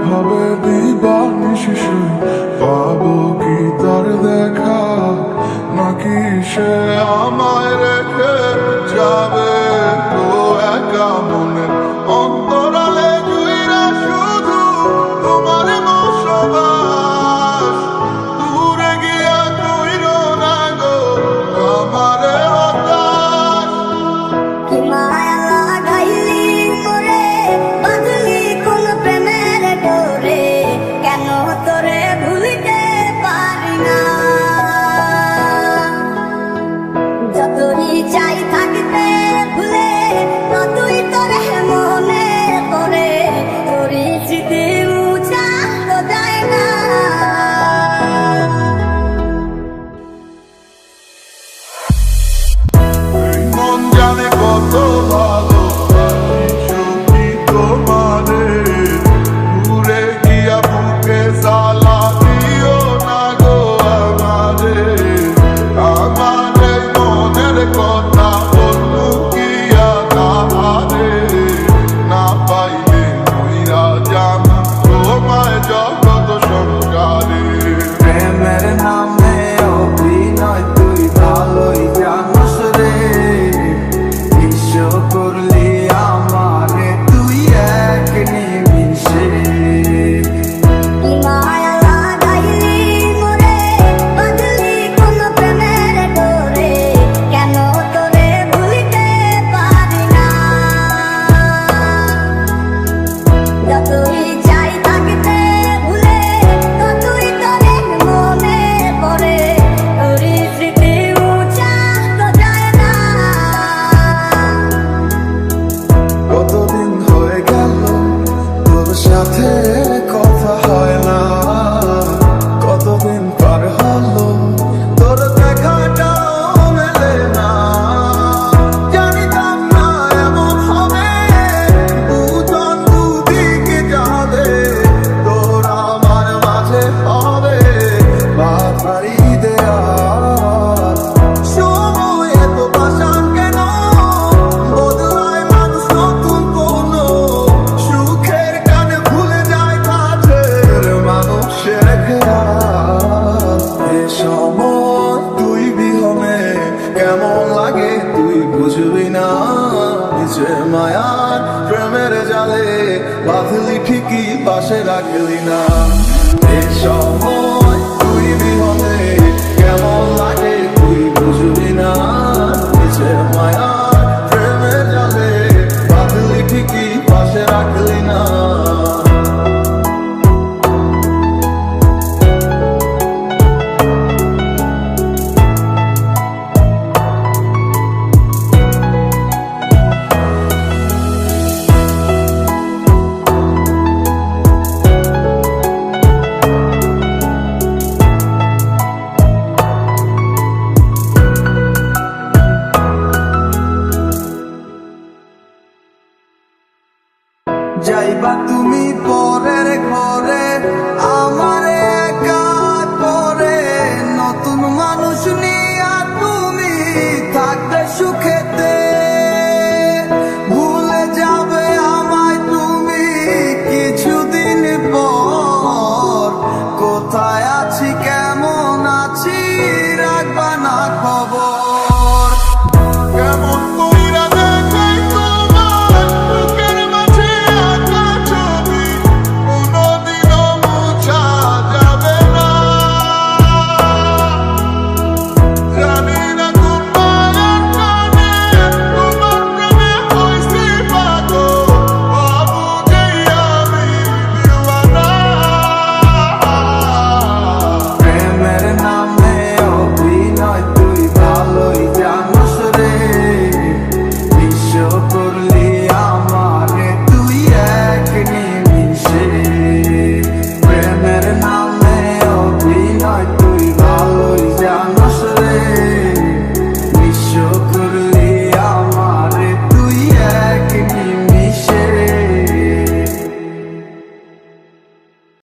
ভাবে দিবানিশিসে পাবো কি তার দেখা, নাকি সে আমায় রেখে যাবে তো একা মনের অন্তরালে জুইরা শুধু তোমার বসবাস। দূরে গিয়া কইরো না গো আমারে হতাশ। কি মায়া লাগাইলি মোরে, বাঁধলি কোন প্রেমের ডোরে, কেন তোরে ভুলিতে পারি না। যতই চাই থাকতে ভুলে, ততই তোরে মনে পড়ে, তোরই স্মৃতি মুছা তো যায় না। মন জানে কত ভালোবাসি সত্যি তোমারে, দূরে গিয়া বুকে জ্বালা দিও না গো আমারে। আমারে মনের কথা বলবো কিয়া তাহারে, না পাইলে মইরা যাম তোমায় জগৎ সংসারে। প্রেমের নামে অভিনয় তুই ভালোই জানিস রে, বিশ্ব করলি আমারে তুই এক নিমিষে। কি মায়া লাগাইলি মোরে, বাঁধলি কোন প্রেমের ডোরে, কেন তোরে ভুলিতে পারি না। যতই চাই থাকতে ভুলে, ততই তোরে মনে পড়ে, তোরই স্মৃতি মুছা তো যায় না। কতদিন হয়ে গেল তোর সাথে কথা হয় না, কতদিন পার হলো তোর দেখাটাও মেলে না। জানিতাম না এমন হবে, দুজন দুদিকে যাবে, তোর আমার মাঝে হবে বাধারি দেয়া। সময় এত পাষাণ কেন, বদলায় মানুষ নতুন কোন, সুখের কানে ভুলে যায় কাছের মানুষের খেয়াল। এ সময় তুই বিহনে কেমন লাগে তুই বুঝবি না, নিজে মায়ার প্রেমের জালে বাঁধলি ঠিকই পাশে রাখলি না। এ সময়